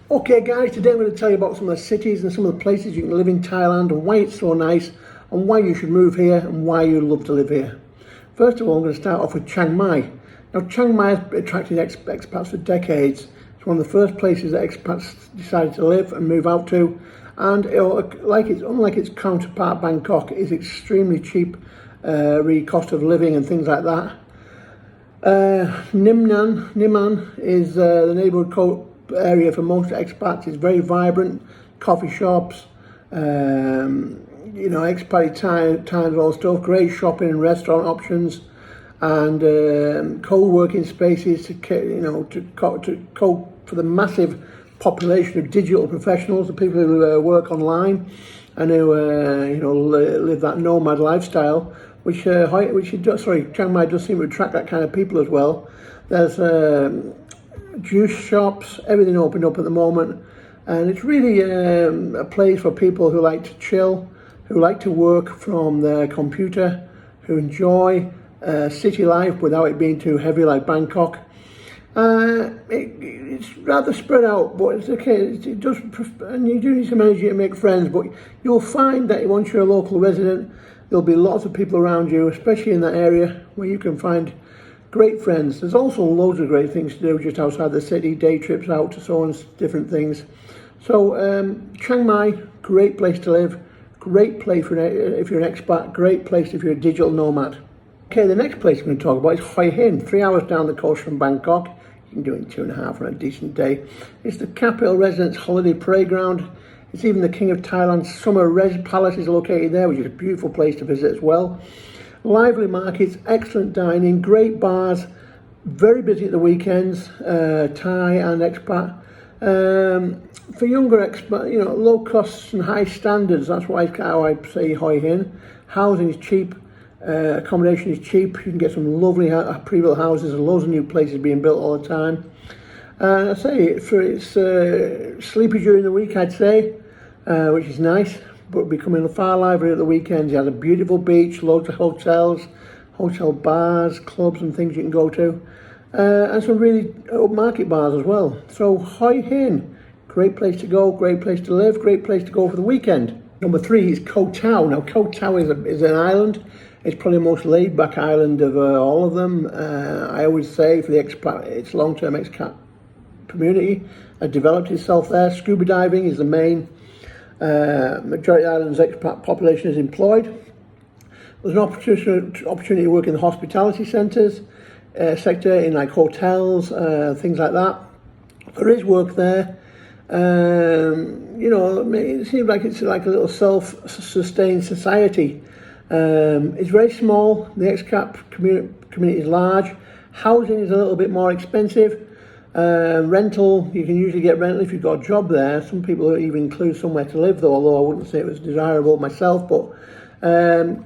Okay guys, today I'm going to tell you about some of the cities and some of the places you can live in Thailand and why it's so nice and why you should move here and why you love to live here. First of all, I'm going to start off with Chiang Mai. Now Chiang Mai has attracted expats for decades. It's one of the first places that expats decided to live and move out to, and unlike its counterpart Bangkok, is extremely cheap, cost of living and things like that. Niman is the neighbourhood area for most expats. It's very vibrant, coffee shops, expat times all stuff, great shopping and restaurant options, and co-working spaces to cope for the massive population of digital professionals, the people who work online and who live that nomad lifestyle, which Chiang Mai does seem to attract that kind of people as well. There's juice shops, everything opened up at the moment, and it's really a place for people who like to chill, who like to work from their computer, who enjoy city life without it being too heavy like Bangkok. It's rather spread out, but it's okay. It does, and you do need some energy to make friends, but you'll find that once you're a local resident, there'll be lots of people around you, especially in that area, where you can find great friends. There's also loads of great things to do just outside the city, day trips out to so on, different things. So Chiang Mai, great place to live, great place if you're an expat, great place if you're a digital nomad. Okay, the next place I'm going to talk about is Hoi Hin, 3 hours down the coast from Bangkok. You can do it in 2.5 on a decent day. It's the capital residence holiday playground. It's even the King of Thailand's summer palace is located there, which is a beautiful place to visit as well. Lively markets, excellent dining, great bars, very busy at the weekends, Thai and expat. For younger expat, low costs and high standards, that's how I say Hoi Hin. Housing is cheap, accommodation is cheap, you can get some lovely pre-built houses and loads of new places being built all the time. I say, it's sleepy during the week, I'd say, which is nice, but becoming far livelier at the weekends. You have a beautiful beach, loads of hotels, hotel bars, clubs and things you can go to, and some really upmarket bars as well. So Hoi Hin, great place to go, great place to live, great place to go for the weekend. Number 3 is Koh Tao. Now Koh Tao is an island. It's probably the most laid-back island of all of them. I always say for the expat, it's long-term expat community has developed itself there. Scuba diving is the main majority of the island's expat population is employed. There's an opportunity to work in the hospitality sector, in like hotels, things like that. There is work there. It seems like it's like a little self-sustained society. It's very small. The expat community is large. Housing is a little bit more expensive. Rental, you can usually get rental if you've got a job there. Some people even include somewhere to live though, although I wouldn't say it was desirable myself. But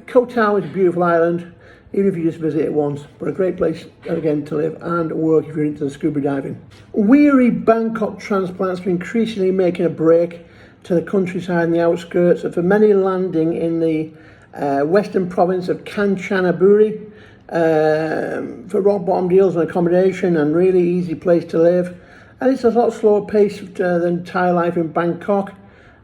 Koh Tao is a beautiful island, even if you just visit it once, but a great place again to live and work if you're into the scuba diving. Weary Bangkok transplants are increasingly making a break to the countryside and the outskirts, and for many landing in the western province of Kanchanaburi, for rock bottom deals and accommodation and really easy place to live. And it's a lot slower pace than Thai life in Bangkok.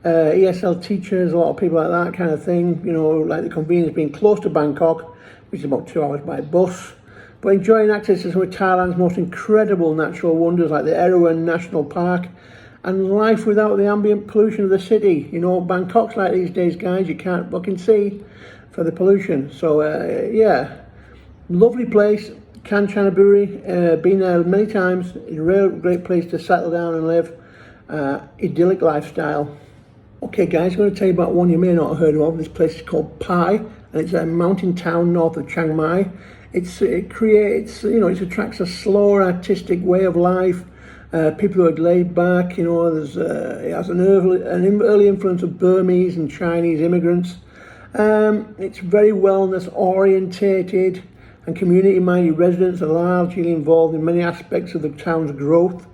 ESL teachers, a lot of people like that kind of thing, like the convenience being close to Bangkok, which is about 2 hours by bus. But enjoying access to some of Thailand's most incredible natural wonders like the Erawan National Park, and life without the ambient pollution of the city. Bangkok's like these days, guys, you can't fucking see for the pollution. So yeah. Lovely place, Kanchanaburi, been there many times. It's a real great place to settle down and live, idyllic lifestyle. Okay guys, I'm going to tell you about one you may not have heard of. This place is called Pai, and it's a mountain town north of Chiang Mai. It attracts a slower artistic way of life, people who are laid back, it has an early influence of Burmese and Chinese immigrants. It's very wellness orientated, and community-minded residents are largely involved in many aspects of the town's growth.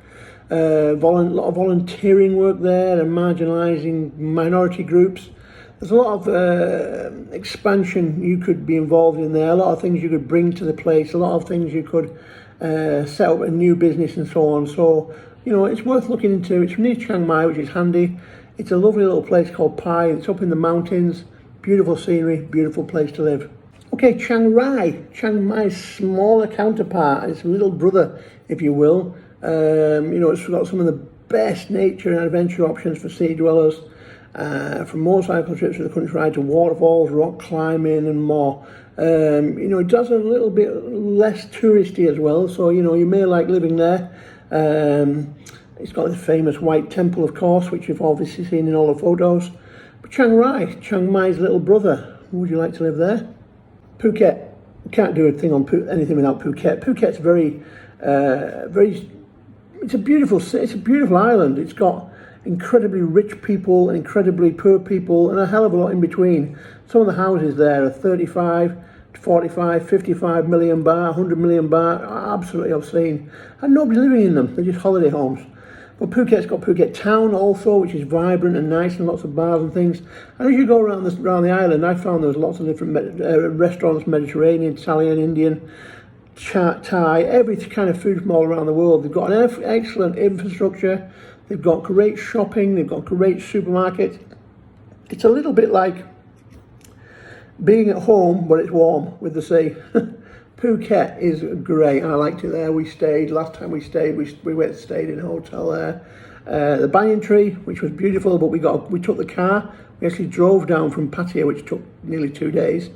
A lot of volunteering work there and marginalising minority groups. There's a lot of expansion you could be involved in there, a lot of things you could bring to the place, a lot of things you could set up a new business and so on. So You know, it's worth looking into. It's near Chiang Mai, which is handy. It's a lovely little place called Pai. It's up in the mountains. Beautiful scenery, beautiful place to live. Okay, Chiang Rai, Chiang Mai's smaller counterpart, its little brother, if you will. You know, it's got some of the best nature and adventure options for city dwellers, from motorcycle trips to the countryside to waterfalls, rock climbing and more. You know, it does a little bit less touristy as well, so, you know, you may like living there. It's got this famous white temple, of course, which you've obviously seen in all the photos. But Chiang Rai, Chiang Mai's little brother, would you like to live there? Phuket, can't do a thing on anything without Phuket. Phuket's it's a beautiful island. It's got incredibly rich people, incredibly poor people, and a hell of a lot in between. Some of the houses there are 35 to 45, 55 million baht, 100 million baht, absolutely obscene. And nobody's living in them, they're just holiday homes. But Phuket's got Phuket Town also, which is vibrant and nice and lots of bars and things. And as you go around the island, I found there's lots of different restaurants, Mediterranean, Italian, Indian, Thai, every kind of food from all around the world. They've got an excellent infrastructure, they've got great shopping, they've got great supermarkets. It's a little bit like being at home, but it's warm with the sea. Phuket is great. I liked it there. We stayed, last time we stayed, we stayed in a hotel there. The banyan tree, which was beautiful, but we took the car. We actually drove down from Pattaya, which took nearly 2 days.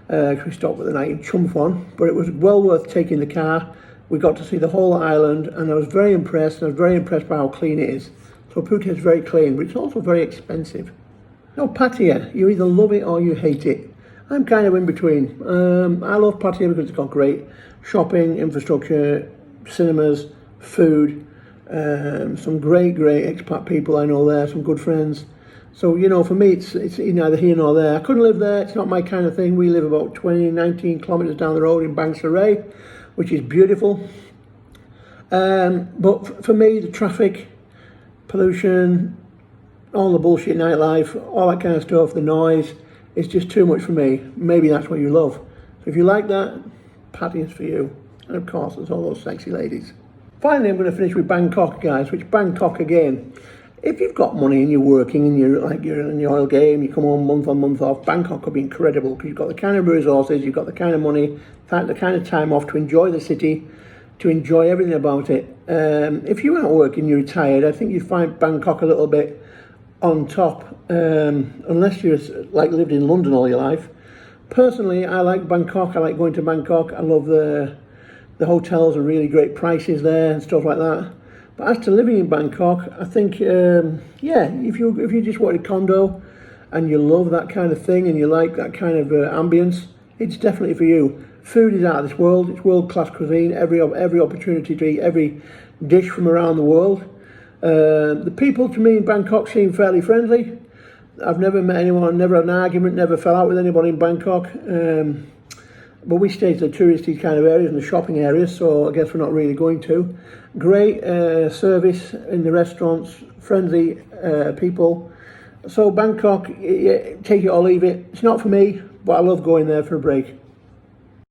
We stopped for the night in Chumphon, but it was well worth taking the car. We got to see the whole island, and I was very impressed, and I was very impressed by how clean it is. So Phuket is very clean, but it's also very expensive. Now Pattaya, you either love it or you hate it. I'm kind of in between. I love Pattaya because it's got great shopping, infrastructure, cinemas, food, some great expat people I know there, some good friends. So, you know, for me, it's neither here nor there. I couldn't live there. It's not my kind of thing. We live about 19 kilometres down the road in Bang Sarai, which is beautiful. But for me, the traffic, pollution, all the bullshit nightlife, all that kind of stuff, the noise, it's just too much for me. Maybe that's what you love. So if you like that, Patty is for you. And of course, there's all those sexy ladies. Finally, I'm going to finish with Bangkok, guys, which Bangkok again. If you've got money and you're working and you're in the oil game, you come home month on, month off, Bangkok could be incredible because you've got the kind of resources, you've got the kind of money, the kind of time off to enjoy the city, to enjoy everything about it. If you aren't working, you're retired, I think you'd find Bangkok a little bit on top, unless you're lived in London all your life. Personally, I like Bangkok. I like going to Bangkok. I love the hotels and really great prices there and stuff like that. But as to living in Bangkok, I think, if you just want a condo and you love that kind of thing and you like that kind of ambience, it's definitely for you. Food is out of this world. It's world-class cuisine. Every opportunity to eat every dish from around the world. The people to me in Bangkok seem fairly friendly. I've never met anyone, never had an argument, never fell out with anybody in Bangkok. But we stayed in the touristy kind of areas and the shopping areas, so I guess we're not really going to. Great service in the restaurants, friendly people. So Bangkok, take it or leave it. It's not for me, but I love going there for a break.